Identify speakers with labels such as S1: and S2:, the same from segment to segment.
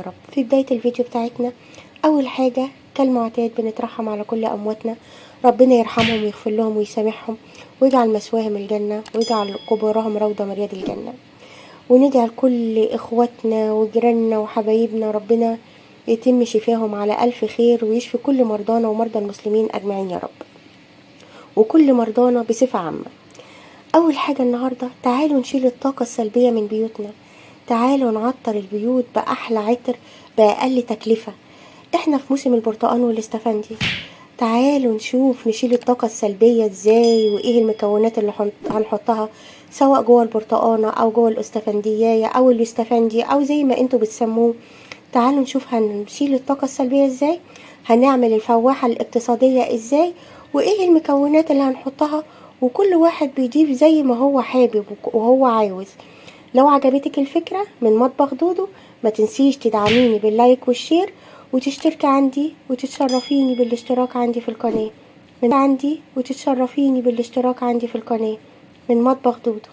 S1: رب. في بداية الفيديو بتاعتنا أول حاجة كالمعتاد بنترحم على كل أمواتنا، ربنا يرحمهم ويغفر لهم ويسامحهم ويجعل مثواهم الجنة ويجعل قبورهم روضة من رياض الجنة، وندعي لكل إخواتنا وجيراننا وحبايبنا ربنا يتم شفاهم على ألف خير ويشفي كل مرضانا ومرضى المسلمين أجمعين يا رب، وكل مرضانا بصفة عامة. أول حاجة النهاردة تعالوا نشيل الطاقة السلبية من بيوتنا، تعالوا نعطر البيوت بأحلى عطر بأقل تكلفة. احنا في موسم البرتقال والاستفندي، تعالوا نشوف نشيل الطاقة السلبية ازاي وايه المكونات اللي هنحطها سواء جوه البرتقانة او جوه الاستفندية او الاستفندي او زي ما انتوا بتسموه. تعالوا نشوف هنشيل الطاقة السلبية ازاي، هنعمل الفواحة الاقتصادية ازاي، وايه المكونات اللي هنحطها، وكل واحد بيضيف زي ما هو حابب وهو عاوز. لو عجبتك الفكرة من مطبخ دودو ما تنسيش تدعميني باللايك والشير وتشتركي عندي وتتشرفيني بالاشتراك عندي في القناة من مطبخ دودو.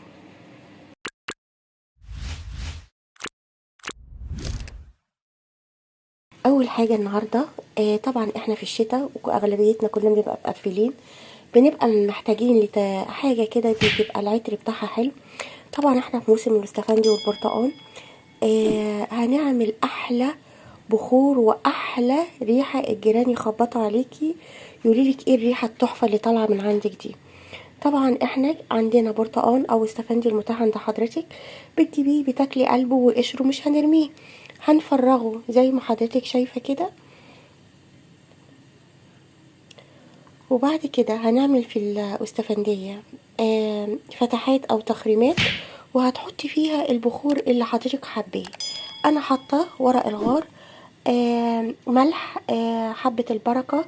S1: اول حاجة النهاردة طبعا احنا في الشتاء واغلبيتنا كلنا بنبقى مقفلين، بنبقى محتاجين حاجة كده بتبقى العطر بتاعها حلو. طبعا احنا في موسم الاستفندي والبرتقال، هنعمل احلى بخور واحلى ريحه، الجيران يخبطوا عليكي يقوليلك ايه الريحه التحفه اللي طالعه من عندك دي. طبعا احنا عندنا برتقان او استفندي المتاح عند حضرتك، بتجيبيه بتاكلي قلبه وقشره مش هنرميه، هنفرغه زي ما حضرتك شايفه كده. وبعد كده هنعمل في الاستفنديه فتحات او تخريمات، وهتحطي فيها البخور اللي حضرتك حباه. انا حاطه ورق الغار، ملح، حبة البركة،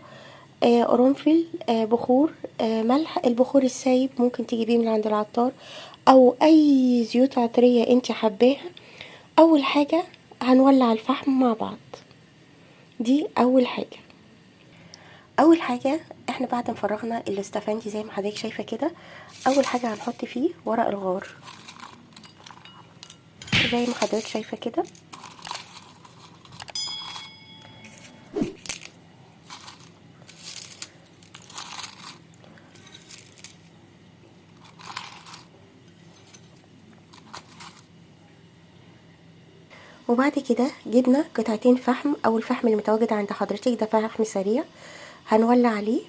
S1: قرنفل، بخور، ملح. البخور السايب ممكن تجيبيه من عند العطار او اي زيوت عطرية انت حباها. اول حاجة هنولع الفحم مع بعض، دي اول حاجة احنا بعد ما فرغنا الاستفندي زي ما حضرتك شايفة كده، اول حاجة هنحط فيه ورق الغار زي ما حضرتك شايفة كده. وبعد كده جبنا قطعتين فحم او الفحم اللي متواجد عند حضرتك ده فحم سريع، هنولع عليه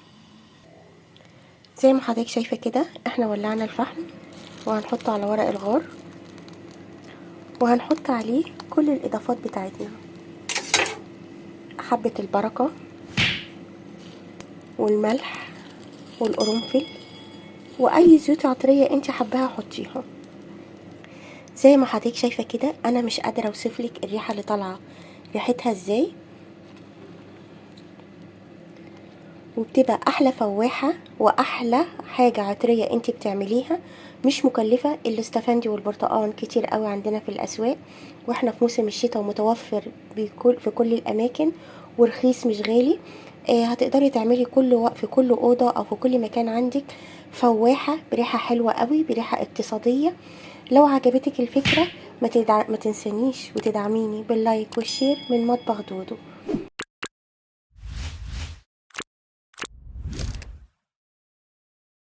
S1: زي ما حضرتك شايفة كده. احنا ولعنا الفحم وهنحطه على ورق الغار وهنحط عليه كل الاضافات بتاعتنا، حبة البركة والملح والقرنفل واي زيوت عطرية انت حباها حطيها زي ما حضرتك شايفة كده. انا مش قادرة اوصفلك الريحة اللي طالعة ريحتها ازاي، وبتبقى احلى فواحة واحلى حاجة عطرية انت بتعمليها، مش مكلفة. الاستفندي والبرتقال كتير قوي عندنا في الاسواق، واحنا في موسم الشتاء ومتوفر في كل الاماكن ورخيص مش غالي. هتقدري تعملي في كل اوضة او في كل مكان عندك فواحة بريحة حلوة قوي بريحة اقتصادية. لو عجبتك الفكرة ما تنسانيش وتدعميني باللايك والشير من مطبخ دودو.